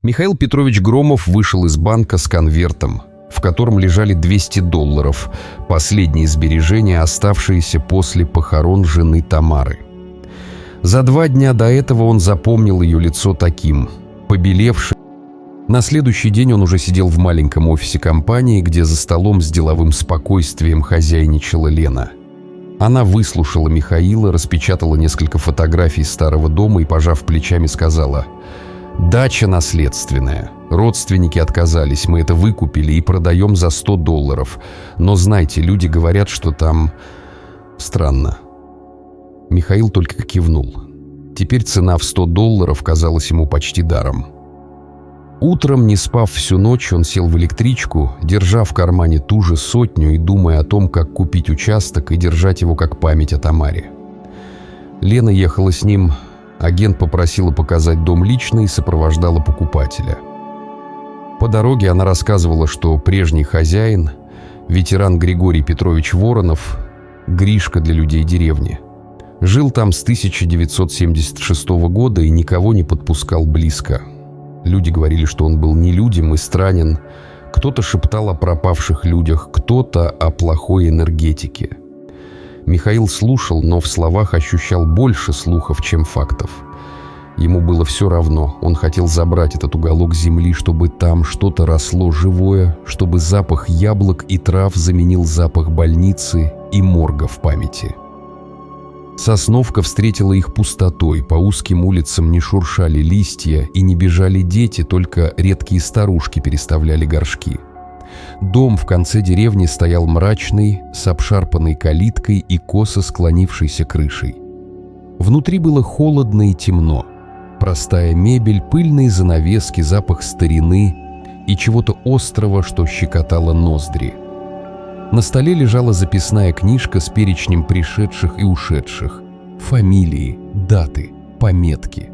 Михаил Петрович Громов вышел из банка с конвертом, в котором лежали $200, последние сбережения, оставшиеся после похорон жены Тамары. За 2 дня до этого он запомнил ее лицо таким, побелевшим. На следующий день он уже сидел в маленьком офисе компании, где за столом с деловым спокойствием хозяйничала Лена. Она выслушала Михаила, распечатала несколько фотографий старого дома и, пожав плечами, сказала: «Дача наследственная. Родственники отказались, мы это выкупили и продаем за $100. Но знайте, люди говорят, что там странно». Михаил только кивнул. Теперь цена в $100 казалась ему почти даром. Утром, не спав всю ночь, он сел в электричку, держа в кармане ту же 100 и думая о том, как купить участок и держать его как память о Тамаре. Лена ехала с ним, агент попросила показать дом лично и сопровождала покупателя. По дороге она рассказывала, что прежний хозяин, ветеран Григорий Петрович Воронов, Гришка для людей деревни, жил там с 1976 года и никого не подпускал близко. Люди говорили, что он был нелюдим и странен. Кто-то шептал о пропавших людях, кто-то о плохой энергетике. Михаил слушал, но в словах ощущал больше слухов, чем фактов. Ему было все равно. Он хотел забрать этот уголок земли, чтобы там что-то росло живое, чтобы запах яблок и трав заменил запах больницы и морга в памяти. Сосновка встретила их пустотой, по узким улицам не шуршали листья и не бежали дети, только редкие старушки переставляли горшки. Дом в конце деревни стоял мрачный, с обшарпанной калиткой и косо склонившейся крышей. Внутри было холодно и темно. Простая мебель, пыльные занавески, запах старины и чего-то острого, что щекотало ноздри. На столе лежала записная книжка с перечнем пришедших и ушедших, фамилии, даты, пометки.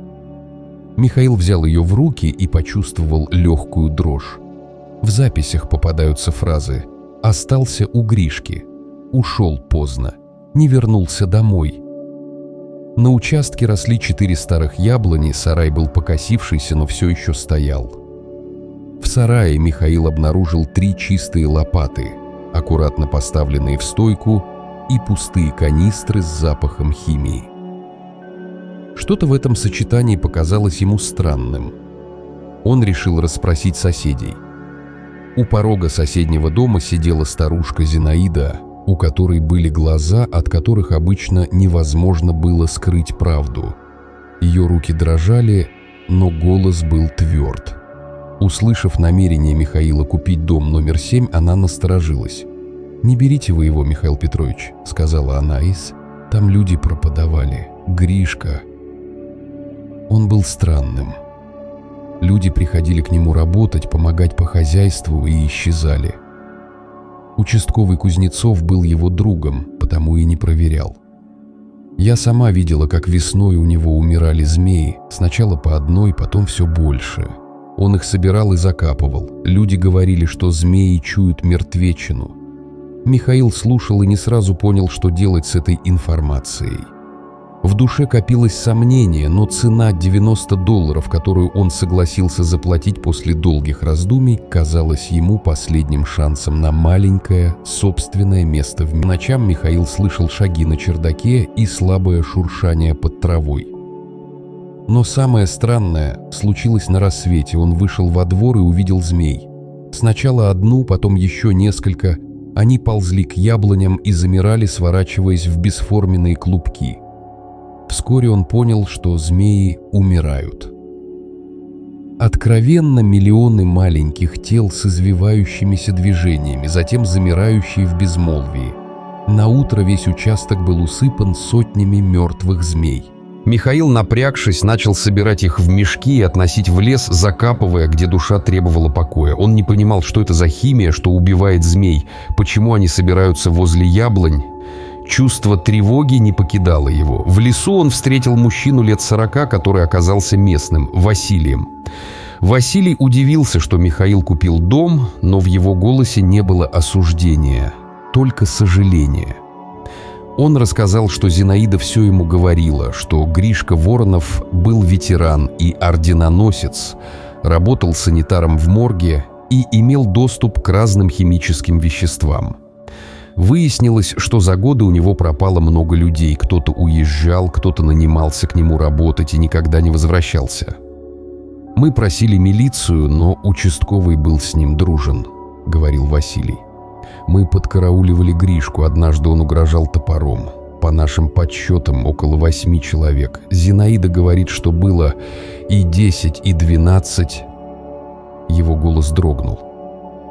Михаил взял ее в руки и почувствовал легкую дрожь. В записях попадаются фразы: «Остался у Гришки», «Ушел поздно», «Не вернулся домой». На участке росли 4 старых яблони, сарай был покосившийся, но все еще стоял. В сарае Михаил обнаружил 3 чистые лопаты, аккуратно поставленные в стойку, и пустые канистры с запахом химии. Что-то в этом сочетании показалось ему странным. Он решил расспросить соседей. У порога соседнего дома сидела старушка Зинаида, у которой были глаза, от которых обычно невозможно было скрыть правду. Ее руки дрожали, но голос был тверд. Услышав намерение Михаила купить дом номер 7, она насторожилась. «Не берите вы его, Михаил Петрович», — сказала она, — «там люди пропадали. Гришка». Он был странным. Люди приходили к нему работать, помогать по хозяйству и исчезали. Участковый Кузнецов был его другом, потому и не проверял. Я сама видела, как весной у него умирали змеи, сначала по одной, потом все больше. Он их собирал и закапывал. Люди говорили, что змеи чуют мертвечину. Михаил слушал и не сразу понял, что делать с этой информацией. В душе копилось сомнение, но цена $90, которую он согласился заплатить после долгих раздумий, казалась ему последним шансом на маленькое, собственное место в мире. Ночам Михаил слышал шаги на чердаке и слабое шуршание под травой. Но самое странное случилось на рассвете. Он вышел во двор и увидел змей. Сначала одну, потом еще несколько. Они ползли к яблоням и замирали, сворачиваясь в бесформенные клубки. Вскоре он понял, что змеи умирают. Откровенно миллионы маленьких тел с извивающимися движениями, затем замирающие в безмолвии. Наутро весь участок был усыпан сотнями мертвых змей. Михаил, напрягшись, начал собирать их в мешки и относить в лес, закапывая, где душа требовала покоя. Он не понимал, что это за химия, что убивает змей, почему они собираются возле яблонь. Чувство тревоги не покидало его. В лесу он встретил мужчину лет 40, который оказался местным, Василием. Василий удивился, что Михаил купил дом, но в его голосе не было осуждения, только сожаление. Он рассказал, что Зинаида все ему говорила, что Гришка Воронов был ветеран и орденоносец, работал санитаром в морге и имел доступ к разным химическим веществам. Выяснилось, что за годы у него пропало много людей, кто-то уезжал, кто-то нанимался к нему работать и никогда не возвращался. «Мы просили милицию, но участковый был с ним дружен», — говорил Василий. «Мы подкарауливали Гришку, однажды он угрожал топором. По нашим подсчетам, около 8 человек. Зинаида говорит, что было и 10, и 12. Его голос дрогнул.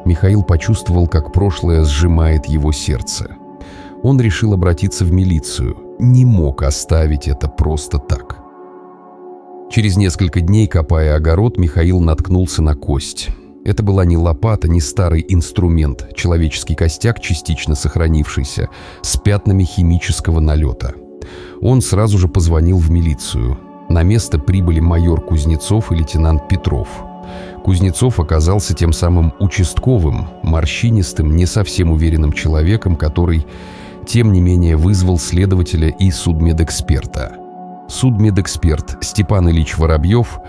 Михаил почувствовал, как прошлое сжимает его сердце. Он решил обратиться в милицию. Не мог оставить это просто так. Через несколько дней, копая огород, Михаил наткнулся на кость. Это была не лопата, не старый инструмент, человеческий костяк, частично сохранившийся, с пятнами химического налета. Он сразу же позвонил в милицию. На место прибыли майор Кузнецов и лейтенант Петров. Кузнецов оказался тем самым участковым, морщинистым, не совсем уверенным человеком, который, тем не менее, вызвал следователя и судмедэксперта. Судмедэксперт Степан Ильич Воробьев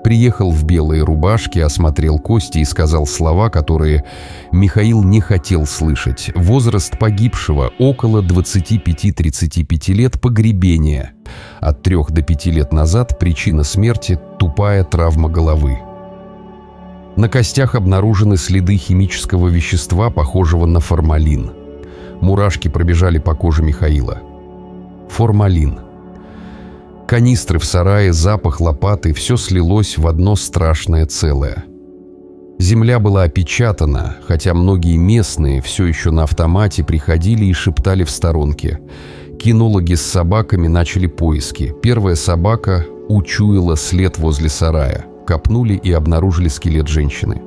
приехал в белой рубашке, осмотрел кости и сказал слова, которые Михаил не хотел слышать. Возраст погибшего около 25-35 лет, погребения. От 3 до 5 лет назад причина смерти – тупая травма головы. На костях обнаружены следы химического вещества, похожего на формалин. Мурашки пробежали по коже Михаила. Формалин. Канистры в сарае, запах лопаты – все слилось в одно страшное целое. Земля была опечатана, хотя многие местные все еще на автомате приходили и шептали в сторонке. Кинологи с собаками начали поиски. Первая собака учуяла след возле сарая. Копнули и обнаружили скелет женщины.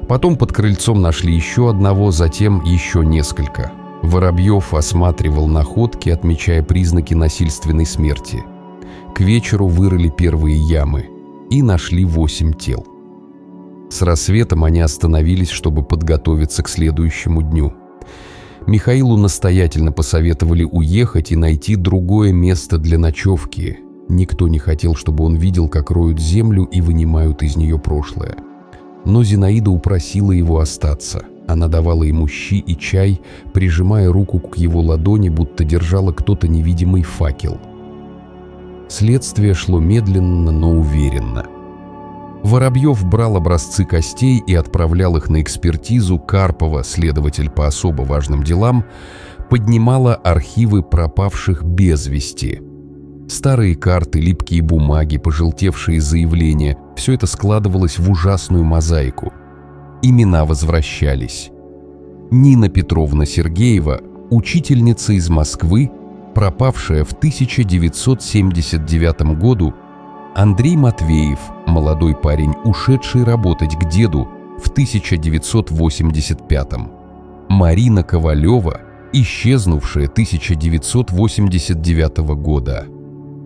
Потом под крыльцом нашли еще одного, затем еще несколько. Воробьев осматривал находки, отмечая признаки насильственной смерти. К вечеру вырыли первые ямы и нашли 8 тел. С рассветом они остановились, чтобы подготовиться к следующему дню. Михаилу настоятельно посоветовали уехать и найти другое место для ночевки. Никто не хотел, чтобы он видел, как роют землю и вынимают из нее прошлое. Но Зинаида упросила его остаться. Она давала ему щи и чай, прижимая руку к его ладони, будто держала кто-то невидимый факел. Следствие шло медленно, но уверенно. Воробьев брал образцы костей и отправлял их на экспертизу. Карпова, следователь по особо важным делам, поднимала архивы пропавших без вести. Старые карты, липкие бумаги, пожелтевшие заявления – все это складывалось в ужасную мозаику. Имена возвращались. Нина Петровна Сергеева, учительница из Москвы, пропавшая в 1979 году, Андрей Матвеев, молодой парень, ушедший работать к деду в 1985, Марина Ковалева, исчезнувшая 1989 года,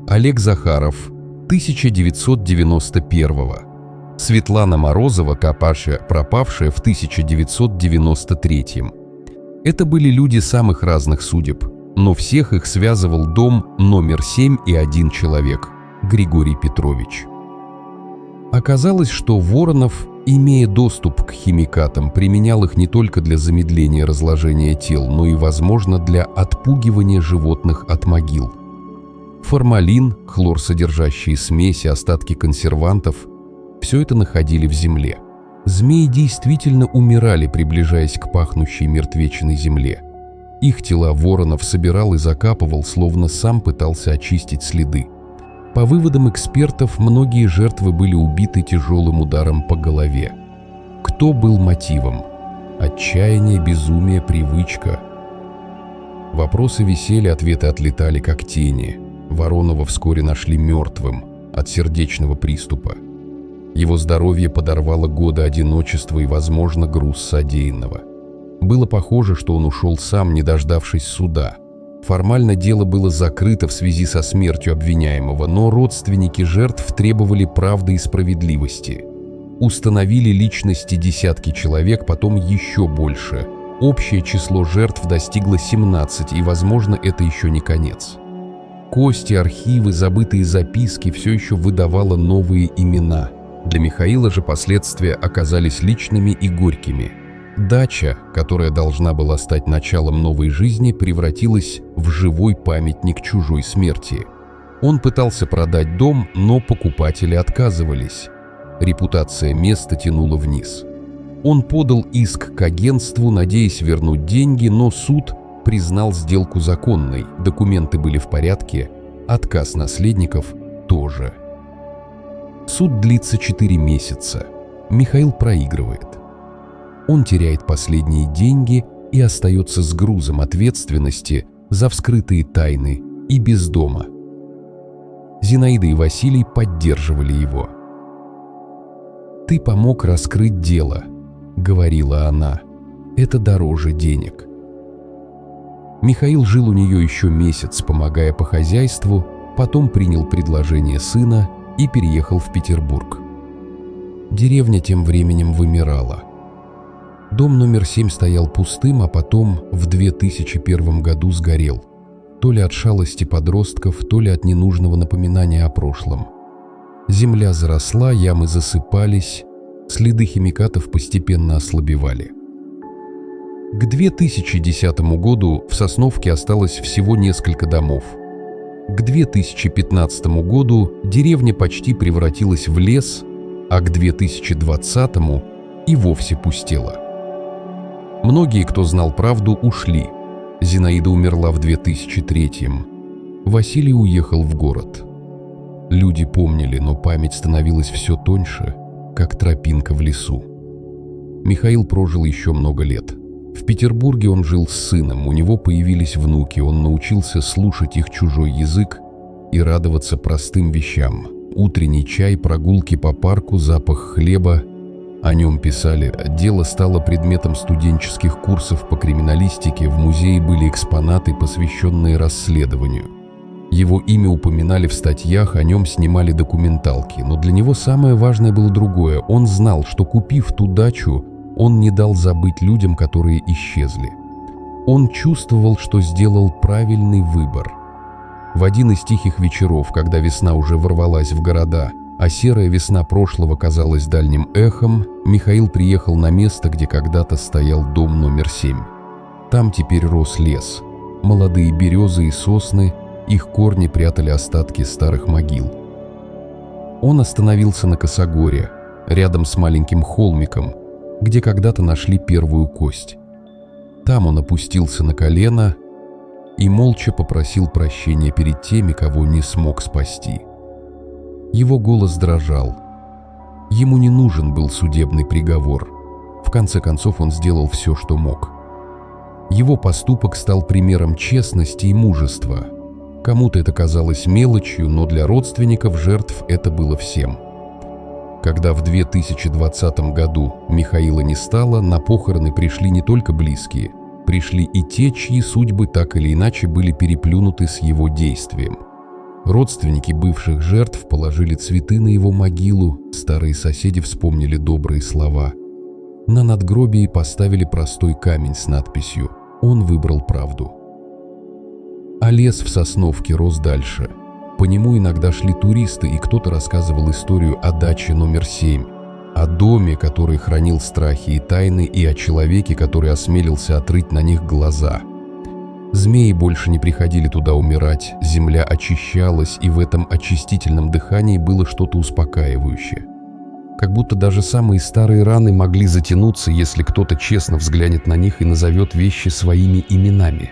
Олег Захаров, 1991, Светлана Морозова, пропавшая в 1993. Это были люди самых разных судеб, но всех их связывал дом номер 7 и один человек – Григорий Петрович. Оказалось, что Воронов, имея доступ к химикатам, применял их не только для замедления разложения тел, но и, возможно, для отпугивания животных от могил. Формалин, хлорсодержащие смеси, остатки консервантов – все это находили в земле. Змеи действительно умирали, приближаясь к пахнущей мертвечиной земле. Их тела Воронов собирал и закапывал, словно сам пытался очистить следы. По выводам экспертов, многие жертвы были убиты тяжелым ударом по голове. Кто был мотивом? Отчаяние, безумие, привычка? Вопросы висели, ответы отлетали, как тени. Воронова вскоре нашли мертвым от сердечного приступа. Его здоровье подорвало годы одиночества и, возможно, груз содеянного. Было похоже, что он ушел сам, не дождавшись суда. Формально дело было закрыто в связи со смертью обвиняемого, но родственники жертв требовали правды и справедливости. Установили личности десятки человек, потом еще больше. Общее число жертв достигло 17, и, возможно, это еще не конец. Кости, архивы, забытые записки все еще выдавало новые имена. Для Михаила же последствия оказались личными и горькими. Дача, которая должна была стать началом новой жизни, превратилась в живой памятник чужой смерти. Он пытался продать дом, но покупатели отказывались. Репутация места тянула вниз. Он подал иск к агентству, надеясь вернуть деньги, но суд признал сделку законной, документы были в порядке, отказ наследников тоже. Суд длится 4 месяца. Михаил проигрывает. Он теряет последние деньги и остается с грузом ответственности за вскрытые тайны и без дома. Зинаида и Василий поддерживали его. «Ты помог раскрыть дело», — говорила она. «Это дороже денег». Михаил жил у нее еще месяц, помогая по хозяйству, потом принял предложение сына и переехал в Петербург. Деревня тем временем вымирала. Дом номер 7 стоял пустым, а потом в 2001 году сгорел. То ли от шалости подростков, то ли от ненужного напоминания о прошлом. Земля заросла, ямы засыпались, следы химикатов постепенно ослабевали. К 2010 году в Сосновке осталось всего несколько домов. К 2015 году деревня почти превратилась в лес, а к 2020 и вовсе пустела. Многие, кто знал правду, ушли. Зинаида умерла в 2003-м. Василий уехал в город. Люди помнили, но память становилась все тоньше, как тропинка в лесу. Михаил прожил еще много лет. В Петербурге он жил с сыном, у него появились внуки, он научился слушать их чужой язык и радоваться простым вещам. Утренний чай, прогулки по парку, запах хлеба. О нем писали. Дело стало предметом студенческих курсов по криминалистике, в музее были экспонаты, посвященные расследованию. Его имя упоминали в статьях, о нем снимали документалки, но для него самое важное было другое. Он знал, что, купив ту дачу, он не дал забыть людям, которые исчезли. Он чувствовал, что сделал правильный выбор. В один из тихих вечеров, когда весна уже ворвалась в города, а серая весна прошлого казалась дальним эхом, Михаил приехал на место, где когда-то стоял дом номер 7. Там теперь рос лес. Молодые березы и сосны, их корни прятали остатки старых могил. Он остановился на косогоре, рядом с маленьким холмиком, где когда-то нашли первую кость. Там он опустился на колено и молча попросил прощения перед теми, кого не смог спасти. Его голос дрожал. Ему не нужен был судебный приговор. В конце концов, он сделал все, что мог. Его поступок стал примером честности и мужества. Кому-то это казалось мелочью, но для родственников жертв это было всем. Когда в 2020 году Михаила не стало, на похороны пришли не только близкие, пришли и те, чьи судьбы так или иначе были переплюнуты с его действием. Родственники бывших жертв положили цветы на его могилу, старые соседи вспомнили добрые слова. На надгробии поставили простой камень с надписью «Он выбрал правду». А лес в Сосновке рос дальше. По нему иногда шли туристы, и кто-то рассказывал историю о даче номер 7, о доме, который хранил страхи и тайны, и о человеке, который осмелился отрыть на них глаза. Змеи больше не приходили туда умирать, земля очищалась, и в этом очистительном дыхании было что-то успокаивающее. Как будто даже самые старые раны могли затянуться, если кто-то честно взглянет на них и назовет вещи своими именами.